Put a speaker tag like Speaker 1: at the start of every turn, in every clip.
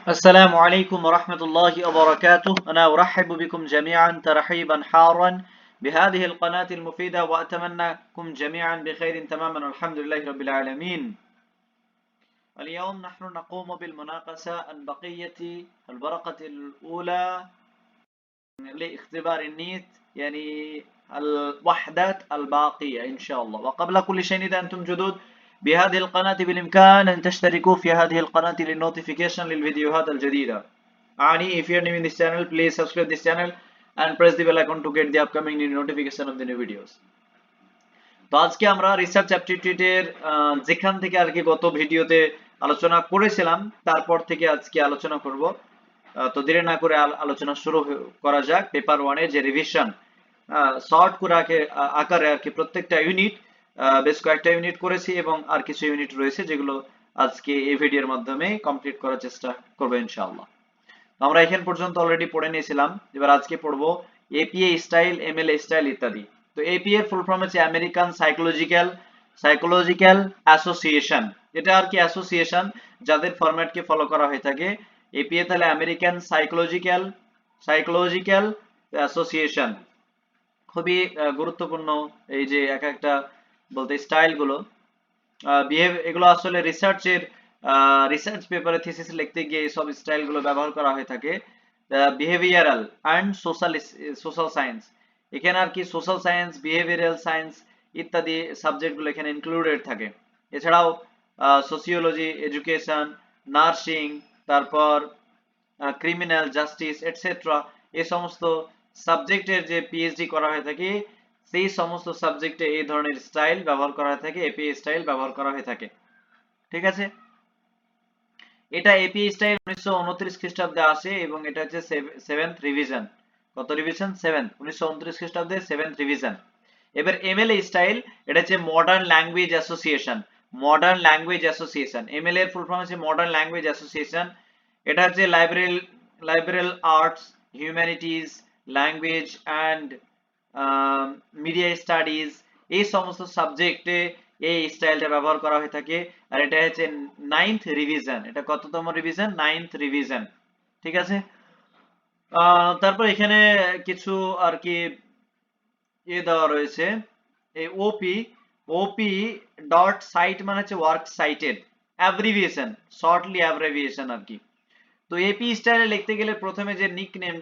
Speaker 1: السلام عليكم ورحمة الله وبركاته. أنا أرحب بكم جميعا ترحيبا حارا بهذه القناة المفيدة، وأتمنىكم جميعا بخير تماما والحمد لله رب العالمين. اليوم نحن نقوم بالمناقشة عن بقية الورقة الأولى لاختبار النيت، يعني الوحدات الباقية إن شاء الله. وقبل كل شيء، إذا أنتم جدد بهذه القناة بالإمكان أن تشتركوا في هذه القناة للنوتيفيكيشن للفيديوهات الجديدة. if you are new in this channel, please subscribe this channel and press the bell icon to get the upcoming new notification of the new videos. তো আজকে আমরা research অ্যাপটিটিউডের যেখান থেকে আর কি গত ভিডিওতে আলোচনা করেছিলাম তারপর থেকে আজকে আলোচনা করব। তো দেরি না করে আলোচনা শুরু করা যাক। পেপার 1 এর যে রিভিশন শর্ট করে আকারে আর কি প্রত্যেকটা ইউনিট, বেশ কয়েকটা ইউনিট করেছি এবং আর কিছু ইউনিট রয়েছে যেগুলো আজকে এই ভিডিওর মাধ্যমে কমপ্লিট করার চেষ্টা করব ইনশাআল্লাহ। আমরা এখান পর্যন্ত অলরেডি পড়ে নিয়েছিলাম, এবার আজকে পড়বো এপিএ স্টাইল, এমএলএ স্টাইল ইত্যাদি। তো এপিএ ফুল ফর্ম হচ্ছে আমেরিকান সাইকোলজিক্যাল অ্যাসোসিয়েশন। এটা আর কি অ্যাসোসিয়েশন যাদের ফরম্যাটকে ফলো করা হয়ে থাকে। এপিএ তাহলে আমেরিকান সাইকোলজিক্যাল অ্যাসোসিয়েশন। খুবই গুরুত্বপূর্ণ এই যে এক একটা বলতে স্টাইল গুলো, এগুলো আসলে রিসার্চ পেপারে থিসিস লিখতে গিয়ে সব স্টাইল গুলো ব্যবহার করা হয়ে থাকে। বিহেভিয়ারাল অ্যান্ড সোশ্যাল সায়েন্স, এখানে আর কি সোশ্যাল সায়েন্স, বিহেভিয়ারাল সায়েন্স ইত্যাদি সাবজেক্ট গুলো এখানে ইনক্লুডেড থাকে। এছাড়াও সোসিওলজি, এডুকেশন, নার্সিং, তারপর ক্রিমিনাল জাস্টিস এটসেট্রা, এই সমস্ত সাবজেক্টের যে পিএইচডি করা হয়ে থাকে সেই সমস্ত সাবজেক্টে এই ধরনের স্টাইল ব্যবহার করা হয়ে থাকে, এপিএ স্টাইল ব্যবহার করা হয়ে থাকে। ঠিক আছে, এটা এপিএ স্টাইল 1929 খ্রিস্টাব্দে আসে এবং এটা হচ্ছে সেভেন্থ রিভিশন। কত রিভিশন? 7th, 1929 খ্রিস্টাব্দে 7th রিভিশন। এবার এমএলএ স্টাইল, এটা হচ্ছে modern language association. Modern language association, MLA এর ফুল ফর্ম হচ্ছে মডার্ন ল্যাঙ্গুয়েজ অ্যাসোসিয়েশন। এটা হচ্ছে liberal arts, humanities, language and media studies, এই সমস্ত সাবজেক্টে এই স্টাইলটা ব্যবহার করা হয়ে থাকে। আর এটা হচ্ছে 9th রিভিশন। এটা কততম রিভিশন? 9th revision. ঠিক আছে, তারপর এখানে কিছু আর কি দেওয়া রয়েছে। এই ওপি ডট সাইট মানে হচ্ছে work cited, abbreviation, shortly abbreviation আর কি। তো এপি স্টাইলে লিখতে গেলে প্রথমে যে নিক নেম,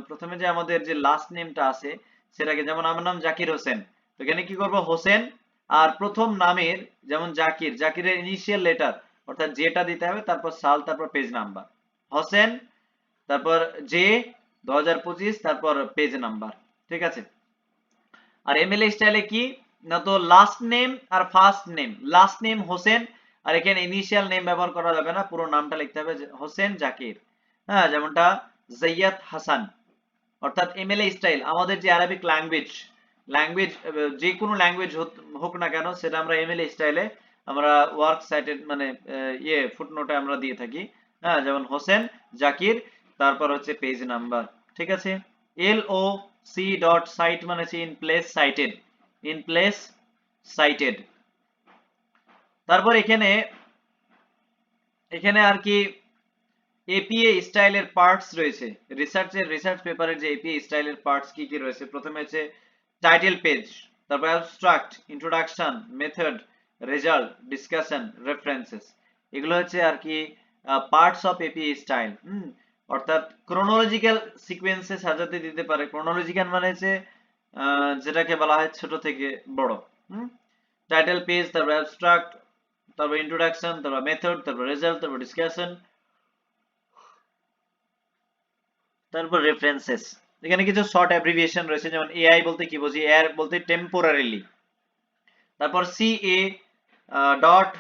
Speaker 1: প্রথমে যে আমাদের যে লাস্ট নেমটা আছে সেটাকে, যেমন আমার নাম জাকির হোসেন, তো এখানে কি করব? হোসেন। আর প্রথম নামের যেমন জাকিরের ইনিশিয়াল লেটার অর্থাৎ যেটা দিতে হবে, তারপর সাল, তারপর পেজ নাম্বার। হোসেন, তারপর জে 2025, তারপর পেজ নাম্বার। ঠিক আছে। আর এমএলএ স্টাইলে কি না, তো লাস্ট নেম আর first name, last name Hossain, আর এখানে ইনিশিয়াল নেম ব্যবহার করা যাবে না, পুরো নামটা লিখতে হবে হোসেন জাকির। হ্যাঁ, যেমনটা জৈয়দ হাসান। অর্থাৎ এমএলএ স্টাইল আমাদের যে আরবিক ল্যাঙ্গুয়েজ যে কোনো ল্যাঙ্গুয়েজ হোক না কেন, সেটা আমরা এমএলএ স্টাইলে আমরা ওয়ার্ক সাইটেড মানে ফুটনোটে আমরা দিয়ে থাকি। হ্যাঁ, যেমন হোসেন জাকির, তারপর হচ্ছে পেজ নাম্বার। ঠিক আছে। এলওসি ডট সাইট মানে হচ্ছে ইন প্লেস সাইটেড। তারপর এখানে আর কি এপিএ স্টাইলের পার্টস রয়েছে। রিসার্চ পেপারের যে এপিএ স্টাইলের পার্টস কি কি রয়েছে, প্রথমে হচ্ছে টাইটেল পেজ, তারপর abstract, introduction, method, result, discussion, references. এগুলো হচ্ছে আর কি পার্টস অফ এপিএ স্টাইল। অর্থাৎ ক্রোনোলজিক্যাল সিকোয়েন্সে সাজাতে দিতে পারে। ক্রোনোলজিক্যাল মানে হচ্ছে যেটাকে বলা হয় ছোট থেকে বড়। টাইটেল পেজ, তারপর অ্যাবস্ট্রাক্ট, তারপর ইন্ট্রোডাকশন, তারপর মেথড, তারপর রেজাল্ট, তারপর ডিসকাশন, তারপর রেফারেন্সেস। এখানে কিছু শর্ট অ্যাব্রিভিয়েশন রয়েছে, যেমন এআই বলতে কি বুঝি? এআই বলতে টেম্পোরারিলি। তারপর সিএ ডট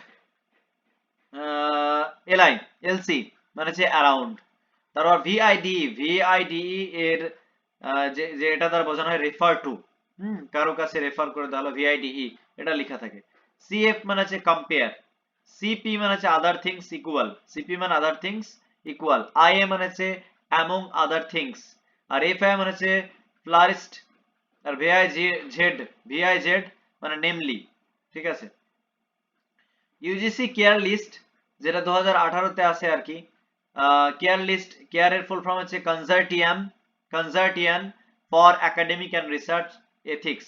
Speaker 1: এলসি মানে হচ্ছে অ্যারাউন্ড। তারপর ভিআইডি এর যে এটা দ্বারা বোঝানো হয় রেফার টু, কারো কাছে রেফার করে দেওয়া হলো, ভিআইডিই এটা লেখা থাকে। সিএফ মানে হচ্ছে কম্পেয়ার। সিপি মানে হচ্ছে আদার থিংস ইকুয়াল, সিপি মানে আদার থিংস ইকুয়াল। আইএ মানে হচ্ছে অ্যামং আদার থিংস। আর এফআই মানে হচ্ছে ফ্লারিস্ট। আর ভিআইজেড মানে নেমলি। ঠিক আছে। ইউজিসি কেয়ার লিস্ট, যেটা 2018 তে আছে আর কি, কেয়ার লিস্ট, কেয়ারের ফুল ফর্ম হচ্ছে consortium for academic and research ethics,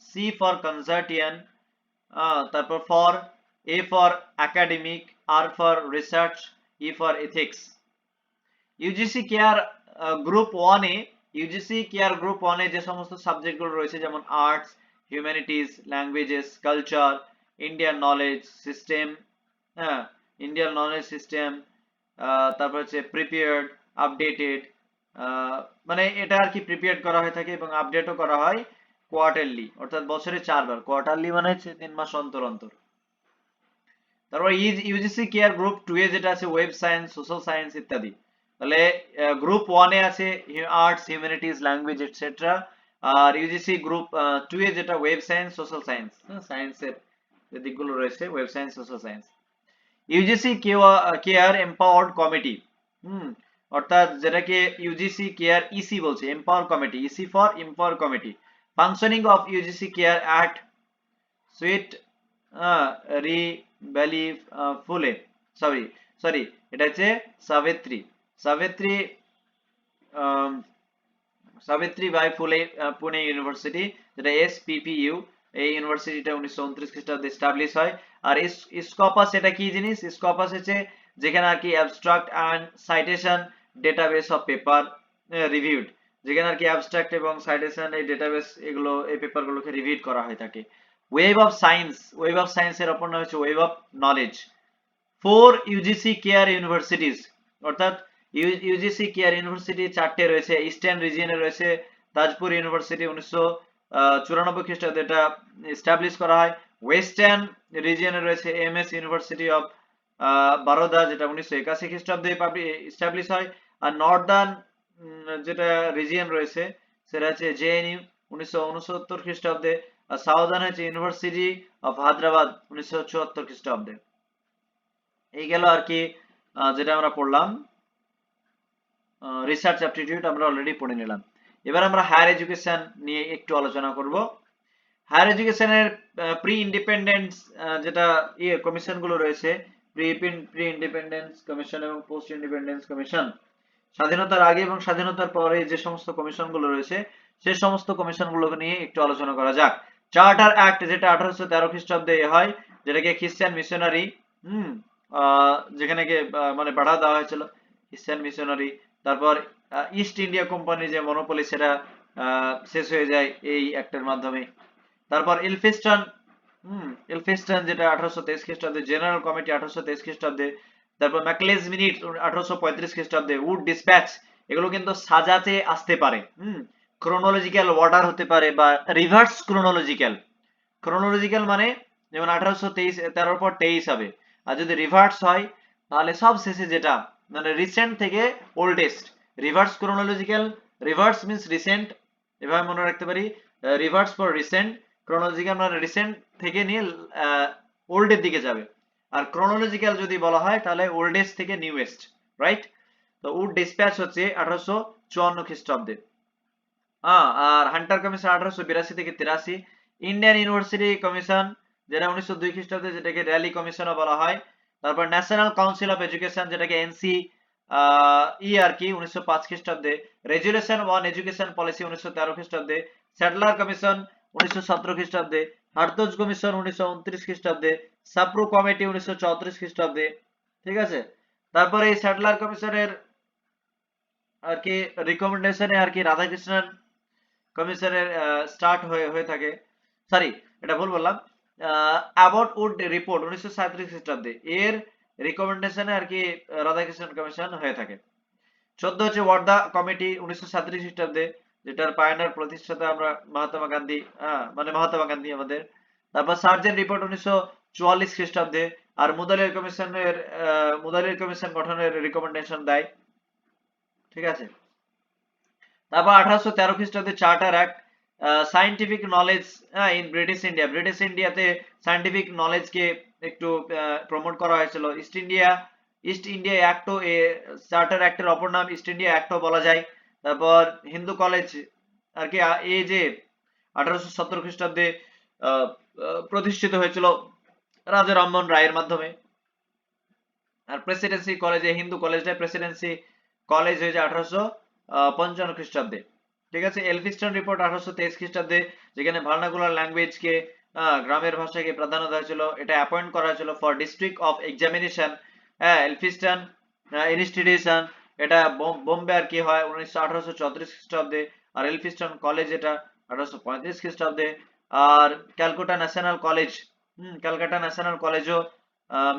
Speaker 1: C for consortium, তারপর for, A for academic, R for research, E for ethics. UGC care group 1 A, UGC care group 1 A যে সমস্ত সাবজেক্টগুলো রয়েছে যেমন arts, humanities, languages, culture, Indian knowledge system, হ্যাঁ, Indian knowledge system, তারপর হচ্ছে prepared, updated, মানে এটা আর কি প্রিপেয়ার করা হয়ে থাকে এবং আপডেটও করা হয় কোয়ার্টারলি, অর্থাৎ বছরে 4 বার। কোয়ার্টারলি মানে হচ্ছে 3 মাস অন্তর অন্তর। তারপর ইউজিসি কেয়ার গ্রুপ 2 এ যেটা আছে ওয়েব সায়েন্স, সোশ্যাল সায়েন্স ইত্যাদি। তাহলে গ্রুপ 1 এ আছে আর্টস, হিউম্যানিটিজ, ল্যাঙ্গুয়েজ এটসেট্রা, আর ইউজিসি গ্রুপ 2 এ যেটা ওয়েব সায়েন্স, সোশ্যাল সায়েন্স, সায়েন্সের যে দিকগুলো রয়েছে web science, social science. UGC care empowered committee, অর্থাৎ যেটাকে ইউজিসি কেয়ার ইসি বলছে, empower committee, EC for empower committee. Functioning of UGC care at sweet রি valley ফুলে, সরি সরি এটা হচ্ছে সাবিত্রী, সাবিত্রী সাবিত্রী বাই ফুলে পুনে ইউনিভার্সিটি, যেটা এসপিপিইউ, এই ইউনিভার্সিটিটা 1929 খ্রিস্টাব্দে এস্টাবলিশ হয়। আর স্কপাস এটা কি জিনিস? স্কপাস হচ্ছে যেখানে আর কি abstract and citation database of paper reviewed, যেখানে আর কি অ্যাবস্ট্রাক্ট এবং সাইটেশন এই ডেটাবেস এগুলো এই পেপারগুলোকে রিভিউ করা হয়ে থাকে। Web of science, web of সায়েন্সের অপর নাম হচ্ছে web of knowledge. 4 UGC care universities, অর্থাৎ ইউজিসি কেয়ার ইউনিভার্সিটি 4টে রয়েছে। ইস্টার্ন রিজিয়নে রয়েছে তাজপুর ইউনিভার্সিটি, 1994 খ্রিস্টাব্দে এটা এস্টাবলিশ করা হয়। ওয়েস্টার্ন রিজিয়নে রয়েছে এমএস ইউনিভার্সিটি অফ বারোদা, যেটা 1981 খ্রিস্টাব্দে এস্টাবলিশ হয়। আর নর্দার্ন যেটা রিজিয়ন রয়েছে সেটা হচ্ছে জেএনইউ, 1969 খ্রিস্টাব্দে। আর সাউদার্ন হচ্ছে ইউনিভার্সিটি অফ হায়দ্রাবাদ, 1974 খ্রিস্টাব্দে। এই গেল আর কি যেটা আমরা পড়লাম, রিসার্চ অ্যাপটিটিউড আমরা অলরেডি পড়ে নিলাম। এবার আমরা হায়ার এডুকেশন নিয়ে একটু আলোচনা করব। হায়ার এডুকেশনের প্রি ইন্ডিপেন্ডেন্স যেটা কমিশন গুলো রয়েছে, প্রি ইন্ডিপেন্ডেন্স কমিশন এবং পোস্ট ইন্ডিপেন্ডেন্স কমিশন, স্বাধীনতার আগে এবং স্বাধীনতার পরে যে সমস্ত কমিশন গুলো রয়েছে সেই সমস্ত কমিশন গুলোকে নিয়ে একটু আলোচনা করা যাক। চার্টার অ্যাক্ট যেটা 1813 খ্রিস্টাব্দে হয়, যেটাকে খ্রিস্টান মিশনারি, যেখানে মানে বাধা দেওয়া হয়েছিল খ্রিস্টান মিশনারি। তারপর ইস্ট ইন্ডিয়া কোম্পানি যে মনোপলি সেটা শেষ হয়ে যায় এই অ্যাক্টের মাধ্যমে। তারপর এলফিস্টন যেটা 1823 খ্রিস্টাব্দে, জেনারেল কমিটি 1823 খ্রিস্টাব্দে। তারপর ম্যাকলেজ মিনিট 1835 খ্রিস্টাব্দে, উড ডিসপ্যাচ, এগুলো কিন্তু সাজাতে আসতে পারে, ক্রোনোলজিক্যাল অর্ডার হতে পারে বা রিভার্স ক্রোনোলজিক্যাল। ক্রোনোলজিক্যাল মানে যেমন 1813 পর 23 হবে, আর যদি রিভার্স হয় তাহলে সব শেষে যেটা মানে রিসেন্ট থেকে oldest. Reverse chronological, reverse means recent, এভাবে মনে রাখতে পারি, রিভার্স ফর রিসেন্ট, ক্রোনোলজিক্যাল মানে রিসেন্ট থেকে নিয়ে ওল্ডের দিকে যাবে। আর ক্রোনোলজিক্যাল যদি বলা হয় তাহলে ওল্ডেস্ট থেকে নিউয়েস্ট, রাইট? তো উড ডিসপ্যাচ হচ্ছে 1854 খ্রিস্টাব্দে। আর হান্টার কমিশন 1882 থেকে 83। ইন্ডিয়ান ইউনিভার্সিটি কমিশন যেটা 1902 খ্রিস্টাব্দে, যেটাকে র্যালি কমিশনও বলা হয়। তারপর ন্যাশনাল কাউন্সিল অফ এডুকেশন, যেটাকে এনসি আর কি 1905 খ্রিস্টাব্দে। রেজুলেশন অন এডুকেশন পলিসি 1913 খ্রিস্টাব্দে। স্যাডলার কমিশন 1917 খ্রিস্টাব্দে। হার্তজ কমিশন 1929 খ্রিস্টাব্দে। সাপ্রু কমিটি 1934 খ্রিস্টাব্দে। ঠিক আছে, তারপরে এই স্যাডলার কমিশনের আর কি রিকমেন্ডেশনে আর কি রাধাকৃষ্ণন কমিশনের স্টার্ট হয়ে থাকে, সরি এটা ভুল বললাম, অ্যাবট উড রিপোর্ট 1937 খ্রিস্টাব্দে, এর রিকমেন্ডেশনে আর কি রাধাকৃষ্ণন কমিশন হয়ে থাকে। 14 হচ্ছে ওয়ার্দা কমিটি 1937 খ্রিস্টাব্দে, যেটার পায়োনিয়ার প্রতিষ্ঠাতা আমরা মহাত্মা গান্ধী, মানে মহাত্মা গান্ধী আমাদের। তারপর সার্জেন্ট রিপোর্ট 1944 খ্রিস্টাব্দে। আর মুদালির কমিশন গঠনের রিকমেন্ডেশন দেয়। ঠিক আছে, তারপর 1813 খ্রিস্টাব্দে charter act, scientific knowledge in British India, British ইন্ডিয়াতে সায়েন্টিফিক নলেজকে একটু প্রমোট করা হয়েছিল। ইস্ট ইন্ডিয়া অ্যাক্টও চার্টার অ্যাক্টের অপর নাম ইস্ট ইন্ডিয়া অ্যাক্টও বলা যায়। তারপর হিন্দু কলেজ আর কি এই যে 1817 খ্রিস্টাব্দে প্রতিষ্ঠিত হয়েছিল রাজা রামমোহন রায়ের মাধ্যমে। আর প্রেসিডেন্সি কলেজে, হিন্দু কলেজটাই প্রেসিডেন্সি কলেজ হয়েছে 1855 খ্রিস্টাব্দে। ঠিক আছে। এলফিস্টন রিপোর্ট 1823 খ্রিস্টাব্দে, যেখানে ভার্নাকুলার ল্যাঙ্গুয়েজকে, গ্রামের ভাষাকে প্রাধান্য দেওয়া হয়েছিল। এটা অ্যাপয়েন্ট করা হয়েছিল ফর ডিস্ট্রিক্ট অফ এক্সামিনেশন। হ্যাঁ, এলফিস্টন ইনস্টিটিউশন এটা বোম্বে আর কি হয় 1834 খ্রিস্টাব্দে। আর এলফিস্টন কলেজ এটা 1835 খ্রিস্টাব্দে। আর Calcutta national college, Calcutta national কলেজও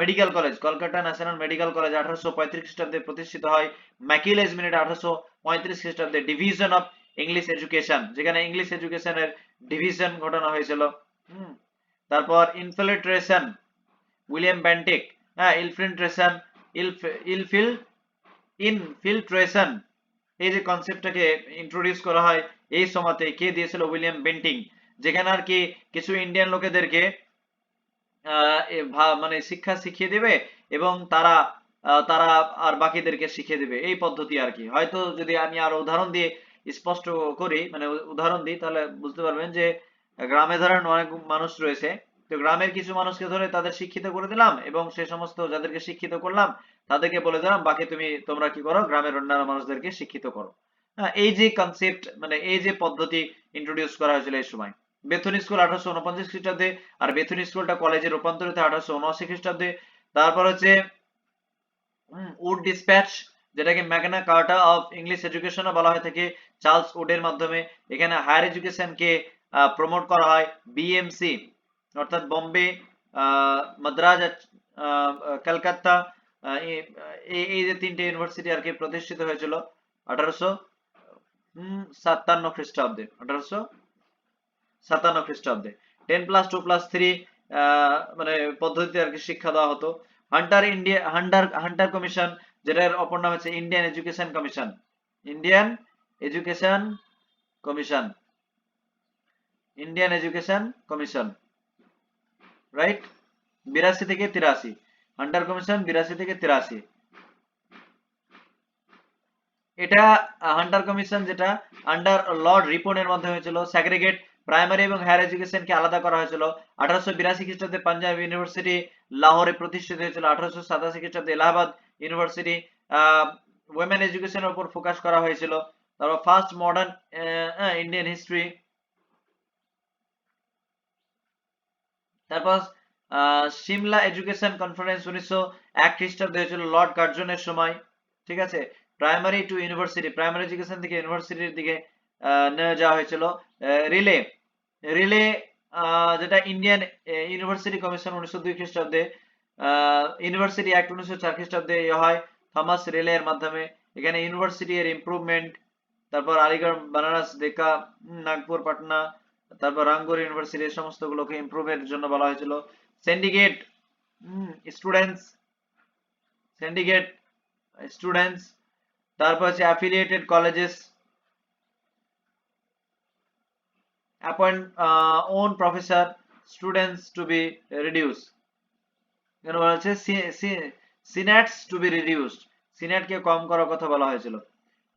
Speaker 1: medical college, Kolkata national medical college 1835 খ্রিস্টাব্দে প্রতিষ্ঠিত হয়। ম্যাকিউলেস মিনিট 1835 খ্রিস্টাব্দে। ডিভিশন অফ ইংলিশ এডুকেশন, যেখানে ইংলিশ এডুকেশনের ডিভিশন ঘটানো হয়েছিল। তারপর ইনফিল্ট্রেশন, উইলিয়াম বেন্টিক। হ্যাঁ, ইনফিল্ট্রেশন, ইনফিল্ট্রেশন, এই যে কনসেপ্টটাকে ইন্ট্রোডিউস করা হয় এই সময়তে, কে দিয়েছিল? William Bentinck. যেখানে আর কি কিছু ইন্ডিয়ান লোকেদেরকে মানে শিক্ষা শিখিয়ে দেবে, এবং তারা তারা আর বাকিদেরকে শিখিয়ে দেবে, এই পদ্ধতি আর কি। হয়তো যদি আমি আরো উদাহরণ দিয়ে স্পষ্ট করি, মানে উদাহরণ দিই, তাহলে বুঝতে পারবেন যে গ্রামে ধরেন অনেক মানুষ রয়েছে, তো গ্রামের কিছু মানুষকে ধরে তাদের শিক্ষিত করে দিলাম, এবং সে সমস্ত যাদেরকে শিক্ষিত করলাম তাদেরকে বলে দিলাম বাকি তোমরা কি করো, গ্রামের অন্যান্য মানুষদেরকে শিক্ষিত করো। হ্যাঁ, এই যে কনসেপ্ট, মানে এই যে পদ্ধতি ইন্ট্রোডিউস করা হয়েছিল এই সময়। বেথুন স্কুল 1849 খ্রিস্টাব্দে, আর বেথুন স্কুলটা কলেজে রূপান্তরিত 1879 খ্রিস্টাব্দে। তারপর হচ্ছে উড ডিসপ্যাচ, যেটাকে ম্যাগনা কার্টা অফ ইংলিশ এডুকেশনও বলা হয়ে থাকে, চার্লস উডের মাধ্যমে। এখানে হায়ার এডুকেশনকে প্রমোট করা হয়। বিএমসি অর্থাৎ বোম্বে, মাদ্রাজ, কলকাতা, এই যে তিনটে ইউনিভার্সিটি আর কি প্রতিষ্ঠিত হয়েছিল 1857 খ্রিস্টাব্দে। 1857 খ্রিস্টাব্দে 10+2+3 মানে পদ্ধতিতে আর কি শিক্ষা দেওয়া হতো। হান্টার কমিশন, যেটার অপর নাম হচ্ছে Indian education commission. Indian education commission, Indian education commission, right. 82 থেকে 83, হান্টার কমিশন 82 থেকে 83। এটা হান্টার কমিশন, যেটা আন্ডার লর্ড রিপনের মাধ্যমে হয়েছিল। স্যাগ্রিগেট প্রাইমারি এবং হায়ার এডুকেশনকে আলাদা করা হয়েছিল। 1882 খ্রিস্টাব্দে পাঞ্জাব ইউনিভার্সিটি লাহোরে প্রতিষ্ঠিত হয়েছিল। 1887 খ্রিস্টাব্দে এলাহাবাদ ইউনিভার্সিটি ওমেন এডুকেশনের উপর ফোকাস করা হয়েছিল। তারপর ফার্স্ট মডার্ন ইন্ডিয়ান হিস্ট্রি। তারপর সিমলা এডুকেশন কনফারেন্স 1901 খ্রিস্টাব্দে হয়েছিল লর্ড কার্জনের সময়। ঠিক আছে। Primary two university, primary education থেকে ইউনিভার্সিটির দিকে নিয়ে যাওয়া হয়েছিল। রিলে, রিলে যেটা ইন্ডিয়ান ইউনিভার্সিটি কমিশন 1902 খ্রিস্টাব্দে। ইউনিভার্সিটি অ্যাক্ট 1904 খ্রিস্টাব্দে হয় থমাস রিলে এর মাধ্যমে। এখানে ইউনিভার্সিটি এর ইমপ্রুভমেন্ট, তারপর আলিগড়, বানারস, ডেকা, নাগপুর, পাটনা, তারপর রাঙ্গুর ইউনিভার্সিটি, এই সমস্ত গুলোকে ইমপ্রুভের জন্য বলা হয়েছিল। Syndicate students, syndicate students. তারপর হচ্ছে affiliated colleges, appoint own professor, students to be reduce. এখানে বলা হচ্ছে সিনেটস টু বি রিডিউসড, সিনেটকে কম করার কথা বলা হয়েছিল।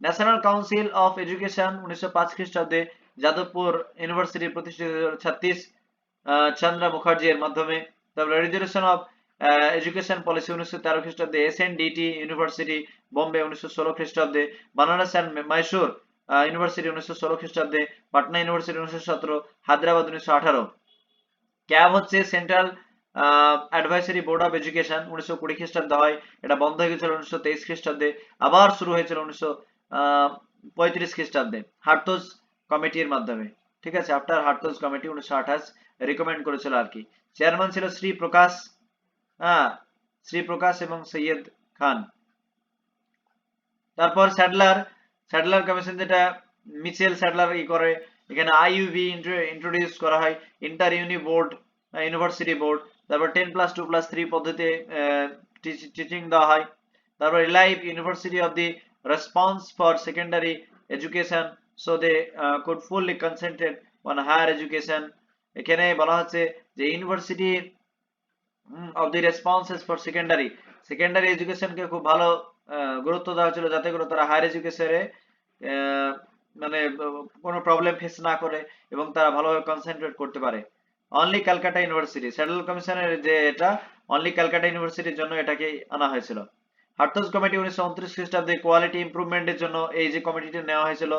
Speaker 1: ন্যাশনাল কাউন্সিল অফ এডুকেশন 1905 খ্রিস্টাব্দে যাদবপুর ইউনিভার্সিটি প্রতিষ্ঠিত 36 চন্দ্র মুখার্জি এর মাধ্যমে। তারপর রেজুলেশন অফ এডুকেশন পলিসি 1913 খ্রিস্টাব্দে। এসএনডিটি ইউনিভার্সিটি বোম্বে 1916 খ্রিস্টাব্দে। বানারস অ্যান্ড মাইসুর ইউনিভার্সিটি 1916 খ্রিস্টাব্দে। পাটনা ইউনিভার্সিটি 1917, হায়দ্রাবাদ 1918। ক্যাব হচ্ছে central advisory board of education 1920 খ্রিস্টাব্দে হয়। এটা বন্ধ হয়ে গেছিল 1923 খ্রিস্টাব্দে, আবার শুরু হয়েছিল 1935 খ্রিস্টাব্দে হার্টজ কমিটির মাধ্যমে। ঠিক আছে। আফটার হার্টজ কমিটি 1928 রিকমেন্ড করেছিল আর কি। চেয়ারম্যান ছিল শ্রী প্রকাশ, শ্রী প্রকাশ এবং সৈয়দ খান। তারপর স্যাডলার কমিশন, যেটা মিচেল স্যাডলার করে। এখানে আইইউবি ইন্ট্রোডিউস করা হয়, inter uni board, university board. তারপর 10+2+3 পদ্ধতিতে টিচিং দেওয়া হয়। তারপর relieve university of the response for secondary education, so they could fully concentrate on higher education. এখানে বলা হচ্ছে যে university of the responses for secondary এডুকেশনকে খুব ভালো গুরুত্ব দেওয়া হয়েছিল, যাতে করে তারা হায়ার এডুকেশনে মানে কোনো প্রবলেম ফেস না করে এবং তারা ভালোভাবে কনসেন্ট্রেট করতে পারে। অনলি ক্যালকাটা ইউনিভার্সিটি, সেন্ট্রাল কমিশনের যে এটা অনলি ক্যালকাটা ইউনিভার্সিটির জন্য এটাকে আনা হয়েছিল। হার্টজ কমিটি 1929 খ্রিস্টাব্দে কোয়ালিটি ইমপ্রুভমেন্টের জন্য এই যে কমিটিটা নেওয়া হয়েছিল,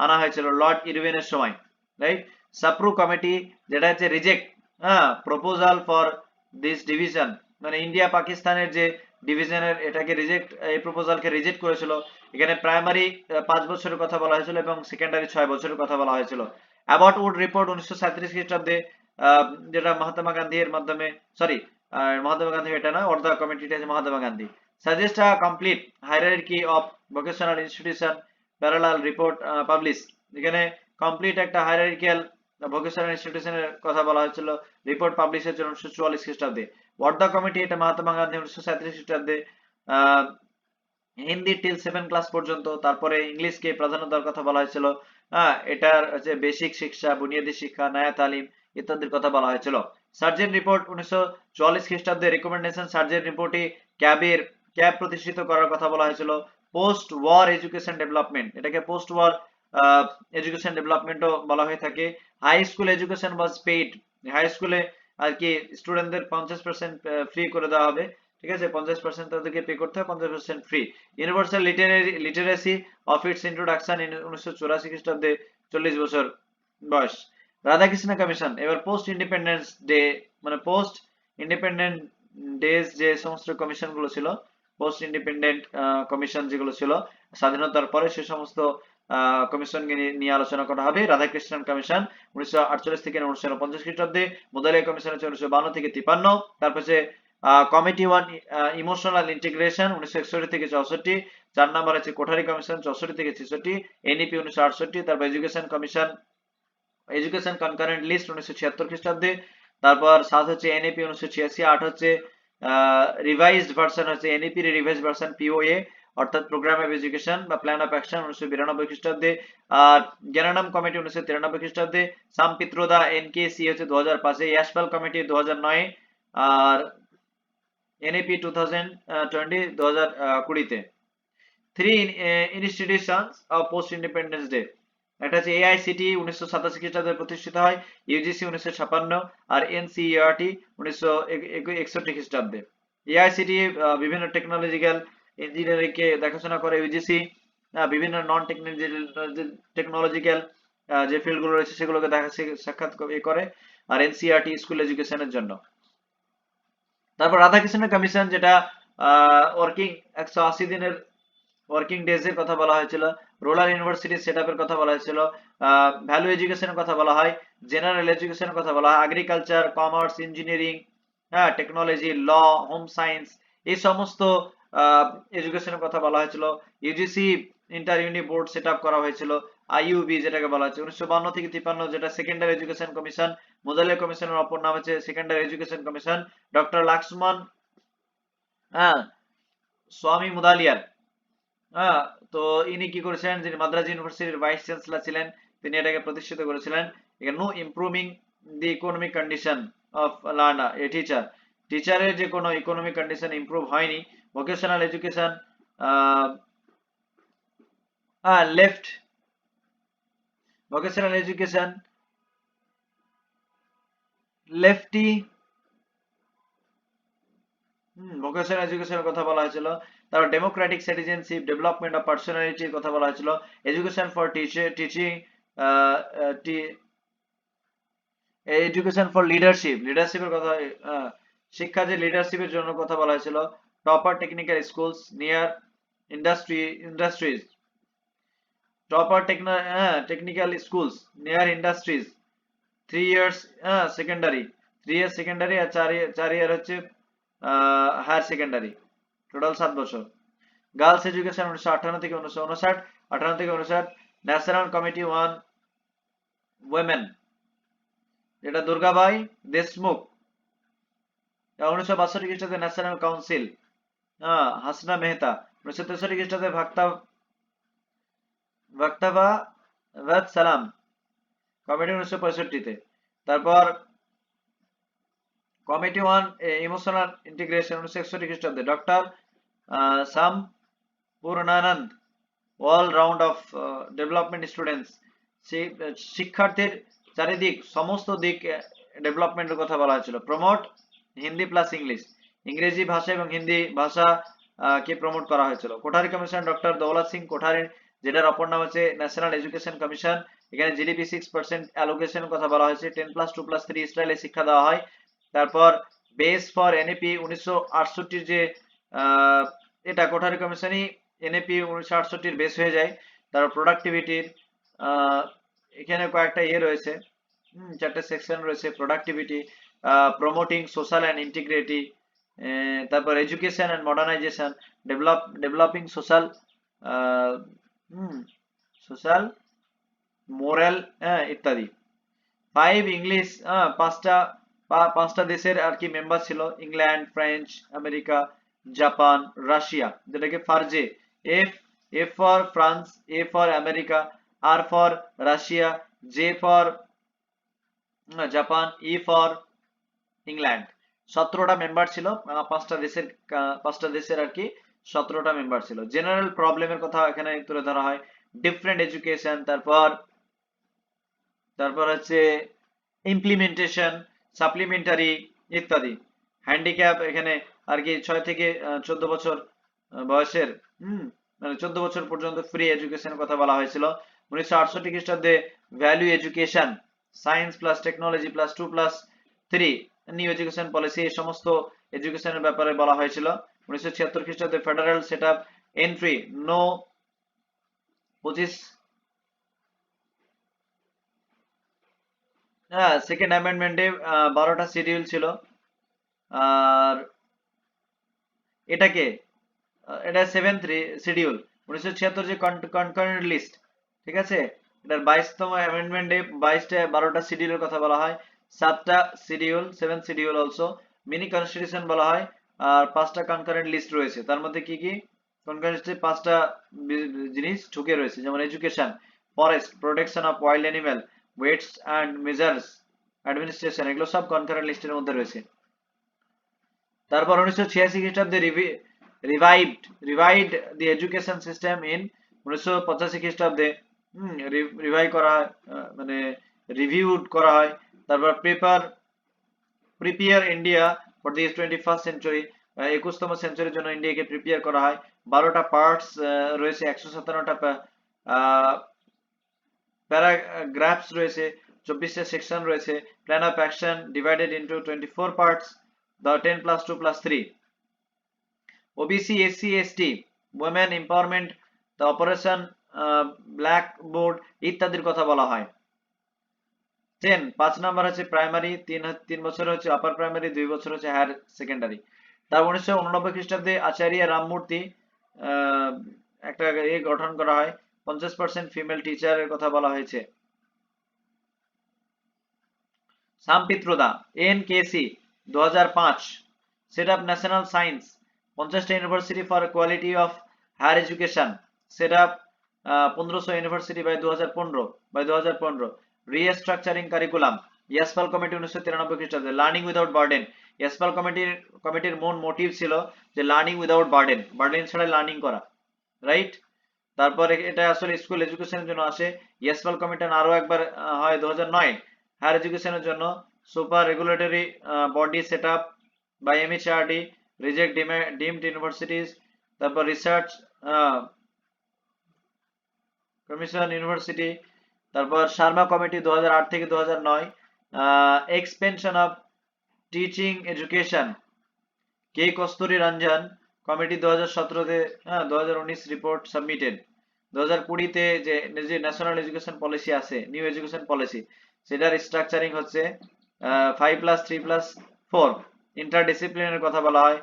Speaker 1: আনা হয়েছিল লর্ড ইরউইনের সময়, রাইট। সাপ্রু কমিটি যেটা হচ্ছে রিজেক্ট, হ্যাঁ, প্রপোজাল ফর দিস ডিভিশন, মানে ইন্ডিয়া পাকিস্তানের যে ডিভিশনের এটাকে রিজেক্ট, এই প্রপোজালকে রিজেক্ট করেছিল। এখানে প্রাইমারি 5 বছরের কথা বলা হয়েছিল এবং সেকেন্ডারি 6 বছরের কথা বলা হয়েছিল। অ্যাবট উড রিপোর্ট 1937 খ্রিস্টাব্দে, যেটা মহাত্মা গান্ধীর মাধ্যমে, সরি, মহাত্মা গান্ধী এটা না, অর্ধা কমিটিটা আছে Mahatma Gandhi, suggest a complete hierarchy of vocational institution, parallel report publish. এখানে কমপ্লিট একটা হায়ারার্কিয়াল ভোকেশনাল ইনস্টিটিউশনের কথা বলা হয়েছিল, রিপোর্ট পাবলিশের জন্য 1944 খ্রিস্টাব্দে। ওয়ার্ধা কমিটি এটা মহাত্মা গান্ধী 1937 খ্রিস্টাব্দে। হিন্দি টিল 7 ক্লাস পর্যন্ত, তারপরে ইংলিশকে প্রাধান্য দেওয়ার কথা বলা হয়েছিল। হ্যাঁ, এটার হচ্ছে বেসিক শিক্ষা, বুনিয়াদী শিক্ষা, নয়া তালিম ইত্যাদির কথা বলা হয়েছিল। সার্জেন্ট রিপোর্ট 1944 খ্রিস্টাব্দে রিকমেন্ডেশন সার্জেন্ট রিপোর্টে ক্যাব প্রতিষ্ঠিত করার কথা বলা হয়েছিল। পোস্ট ওয়ার এডুকেশন ডেভেলপমেন্ট, এটাকে পোস্ট ওয়ার এডুকেশন ডেভেলপমেন্টও বলা হয়ে থাকে। High school education was paid, high স্কুলে আর কি স্টুডেন্টদের 50% ফ্রি করে দেওয়া হবে, ঠিক আছে, 50% তাদেরকে পে করতে হবে, 50% free. Universal literacy of its introduction 1984 খ্রিস্টাব্দে, 40 বছর বয়স। রাধাকৃষ্ণ কমিশন, এবার পোস্ট ইন্ডিপেন্ডেন্স ডে, মানে পোস্ট ইন্ডিপেন্ডেন্ট ডেজ যে সমস্ত কমিশন গুলো ছিল, পোস্ট ইন্ডিপেন্ডেন্ট কমিশন যেগুলো ছিল স্বাধীনতার পরে, সে সমস্ত কমিশনকে নিয়ে আলোচনা করা হবে। রাধাকৃষ্ণন কমিশন 1948 থেকে 1949 খ্রিস্টাব্দে, মুদালিয়া কমিশন হচ্ছে 1952 থেকে 53, তারপর কমিটি ওয়ান ইমোশনাল ইন্টিগ্রেশন 1961 থেকে 64, 4 নাম্বার আছে কোঠারি কমিশন 64 থেকে 66, এনইপি 1968, তারপর education commission, education concurrent list 1976 খ্রিস্টাব্দে, তারপর 7 হচ্ছে এনইপি 1986, 8 হচ্ছে রিভাইজড ভার্সন, হচ্ছে এনইপি রিভাইজড ভার্সন পিওএ, অর্থাৎ প্রোগ্রাম অফ এডুকেশন বা প্ল্যান অফ অ্যাকশন 1992 খ্রিস্টাব্দে, আর জ্ঞানানাম কমিটি 1993 খ্রিস্টাব্দে, সাম পিত্রোদা এনকেসি হচ্ছে 2005, ইয়াশপাল কমিটি 2009, আর এনইপি 2020 2020তে। 3 institutions of post independence day, একটা হচ্ছে এআইসিটি 1987 খ্রিস্টাব্দে প্রতিষ্ঠিত হয়, ইউজিসি 1956, আর এনসিইআরটি 1961 খ্রিস্টাব্দে। এআইসিটি বিভিন্ন টেকনোলজিক্যাল ইঞ্জিনিয়ারিং কে দেখাশোনা করে, ইউজিসি বিভিন্ন নন টেকনোলজিক্যাল যে ফিল্ড গুলো রয়েছে সেগুলোকে সাক্ষাৎ করে, আর এনসিইআরটি স্কুল এডুকেশনের জন্য। তারপর রাধাকৃষ্ণ কমিশন, যেটা ওয়ার্কিং 180 দিনের ওয়ার্কিং ডেজ এর কথা বলা হয়েছিল, রুরাল ইউনিভার্সিটি সেটআপের কথা বলা হয়েছিল, ভ্যালু এডুকেশনের কথা বলা হয়, জেনারেল এডুকেশনের কথা বলা হয়, এগ্রিকালচার, কমার্স, ইঞ্জিনিয়ারিং, হ্যাঁ, টেকনোলজি, ল, হোম সায়েন্স, এই সমস্ত এডুকেশনের কথা বলা হয়েছিল। UGC inter uni board setup করা হয়েছিল, আইইউবি যেটাকে বলা হচ্ছে 1952 থেকে 53, যেটা সেকেন্ডারি এডুকেশন কমিশন। মুদালিয়া কমিশনের অপর নাম হচ্ছে secondary education commission. Doctor Lakshman, হ্যাঁ, স্বামী মুদালিয়ার, হ্যাঁ, তো ইনি কি করেছিলেন, যিনি মাদ্রাজ ইউনিভার্সিটির ভাইস চ্যান্সেলর ছিলেন, তিনি এটাকে প্রতিষ্ঠিত করেছিলেন। No improving the economic condition of learner a teacher, টিচারের যে কোনো ইকোনমিক কন্ডিশন ইমপ্রুভ হয়নি। Vocational education left, vocational education lefty, vocational এডুকেশনের কথা বলা হয়েছিল। তারপর ডেমোক্রেটিক সিটিজেনশিপ, ডেভেলপমেন্ট অফ পার্সোনালিটির কথা বলা হয়েছিল, education for teaching, education for leadership, লিডারশিপের কথা, শিক্ষা যে লিডারশিপের জন্য কথা বলা হয়েছিল। Topper technical schools near industries, topper technical schools near industries, 3 years secondary, 3 ইয়ার সেকেন্ডারি, আর 4 ইয়ার হচ্ছে হায়ার সেকেন্ডারি, টোটাল 7 বছর। গার্লস এডুকেশন 1958 থেকে 1959, 58 থেকে 59, ন্যাশনাল কমিটি ওয়ান ওয়েমেন, যেটা দুর্গাবাই দেশমুখ, 1962 খ্রিস্টাব্দে ন্যাশনাল কাউন্সিল, হাসনা মেহতা, 1963 খ্রিস্টাব্দে ভাক্তাবা সালাম কমিটি 1965-তে। তারপর কমিটি ওয়ান ইমোশনাল ইন্টিগ্রেশন 1961 খ্রিস্টাব্দে, doctor some Purnananda, all round of development students, শিক্ষার্থীর চারিদিক সমস্ত দিক ডেভেলপমেন্টের কথা বলা হয়েছিল। প্রমোট হিন্দি প্লাস ইংলিশ, ইংরেজি ভাষা এবং হিন্দি ভাষা কে প্রমোট করা হয়েছিল। কোঠারি কমিশন ডক্টর দৌলত সিং কোঠারি, যেটার অপর নাম হচ্ছে ন্যাশনাল এডুকেশন কমিশন। এখানে জিডিপি 6% অ্যালোকেশনের কথা বলা হয়েছে। 10+2+3 স্টাইলে শিক্ষা দেওয়া হয়। তারপর বেস ফর এনএপি 1968 যে এটা কোঠারি কমিশনই এনএপি 1968 বেস হয়ে যায়। তারপর প্রোডাক্টিভিটির এখানে কয়েকটা রয়েছে, 4টে সেকশন রয়েছে। Productivity, promoting social and integrity, তারপর education and modernization, developing social social moral ইত্যাদি। 5 ইংলিশ, পাঁচটা দেশের আর কি মেম্বার ছিল, England, French, America, Japan, Russia, যেটাকে ফারজে। F F for France, A for America, R for Russia, J for Japan, E for England. 17টা মেম্বার ছিল, পাঁচটা দেশের আর কি 17টা মেম্বার ছিল। জেনারেল প্রবলেমের কথা এখানে তুলে ধরা হয়। ডিফারেন্ট এডুকেশন, তারপর হচ্ছে ইমপ্লিমেন্টেশন, সাপ্লিমেন্টারি ইত্যাদি। হ্যান্ডিক্যাপ এখানে আর কি 6 থেকে 14 বছর বয়সের, মানে 14 বছর পর্যন্ত ফ্রি এডুকেশনের কথা বলা হয়েছিল। 1968 খ্রিস্টাব্দে value education, science plus technology plus 2+3 new education policy, এই সমস্ত এডুকেশনের ব্যাপারে বলা হয়েছিল। 1976 খ্রিস্টাব্দে federal set up entry no 25 second অ্যামেন্ডমেন্টে 12টা শিডিউল ছিল। আর এটাকে এটা 7th শিডিউল। 1976 যে কনকারেন্ট লিস্ট, ঠিক আছে, এটার 22তম অ্যামেন্ডমেন্টে 12টা শিডিউলের কথা বলা হয়। 7টা schedule, 7th schedule also mini constitution বলা হয়। আর 5টা কনকারেন্ট লিস্ট রয়েছে। তার মধ্যে কি কি কনকারেন্ট লিস্টে 5টা জিনিস ঢুকে রয়েছে, যেমন education, forest, protection of wild animal, weights and measures, administration, এগুলো সব কনকারেন্ট লিস্টের মধ্যে রয়েছে। তারপর 1986 খ্রিস্টাব্দে revived the education system in 1985 খ্রিস্টাব্দে রিভাইভ করা হয়, মানে রিভিউড করা হয়। তারপর prepare India for the 21st century, 21তম সেঞ্চুরির জন্য ইন্ডিয়াকে প্রিপেয়ার করা হয়। 12টা পার্টস রয়েছে, 157টা প্যারাগ্রাফস রয়েছে, 24টা সেকশন রয়েছে। Plan of action divided into 24 parts, the 10+2+3. OBC, SC, ST, women empowerment, the operation blackboard ইত্যাদির কথা বলা হয়। 5 নাম্বার হচ্ছে প্রাইমারি, 3 বছর হচ্ছে আপার প্রাইমারি, 2 বছর হচ্ছে হায়ার সেকেন্ডারি। তার 1989 খ্রিস্টাব্দে আচার্য রামমূর্তি একটা গঠন করা হয়। 50% ফিমেল টিচারের কথা বলা হয়েছে। Sam Pitroda, NKC 2005, set up national science, 50টা university for quality of higher education, set up 1500 university by 2015, restructuring curriculum, Yashpal committee 1993 খ্রিস্টাব্দে। লার্নিং উইদাউট বার্ডেন, ইয়াসপাল কমিটির মূল মোটিভ ছিল যে লার্নিং উইদাউট বার্ডেন ছাড়া লার্নিং করা, রাইট। তারপরে এটা আসলে স্কুল এডুকেশনের জন্য আসে। ইয়াসপাল কমিশন আরো একবার হয় 2009 হায়ার এডুকেশনের জন্য। Super regulatory body set up by MHRD, reject deemed universities. তারপর রিসার্চ কমিশন ইউনিভার্সিটি। তারপর শর্মা কমিটি 2008 থেকে 2009, expansion of teaching education, K Kasturirangan committee 2017-তে, 2019 রিপোর্ট সাবমিটেড। 2020-তে যে ন্যাশনাল এডুকেশন পলিসি আছে, নিউ এডুকেশন পলিসি, সেটার স্ট্রাকচারিং হচ্ছে 5+3+4। ইন্টারডিসিপ্লিনের কথা বলা হয়।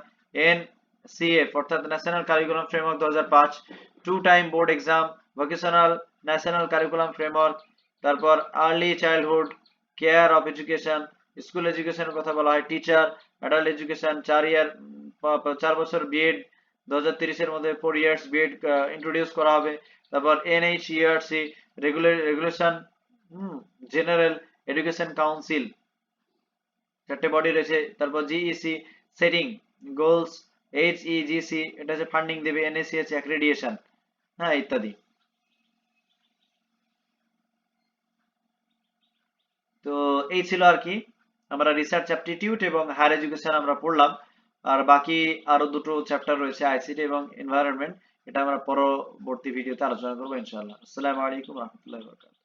Speaker 1: NCF অর্থাৎ national curriculum framework 2005, 2 time board exam, vocational national curriculum framework. তারপর early childhood care of education, school এডুকেশনের কথা বলা হয়। টিচার অ্যাডাল্ট এডুকেশন, 4 বছর বিএড, 2030-এর মধ্যে 4 ইয়ার্স বিএড ইন্ট্রোডিউস করা হবে। তারপর NHERC regulation, general education council, 4টে বডি রয়েছে। তারপর GEC সেটিং গোলস, HEGC এটা হচ্ছে ফান্ডিং দেবে, NSC হচ্ছে অ্যাক্রেডিটেশন, ইত্যাদি। তো এই ছিল আর কি আমরা রিসার্চ অ্যাপটিটিউড এবং হায়ার এডুকেশন আমরা পড়লাম, আর বাকি আরো দুটো চ্যাপ্টার রয়েছে আইসিটি এবং এনভায়রনমেন্ট, এটা আমরা পরবর্তী ভিডিওতে আলোচনা করবো ইনশাআল্লাহ। আসসালামু আলাইকুম রহমতুল্লাহি ওয়া বারাকাতুহু।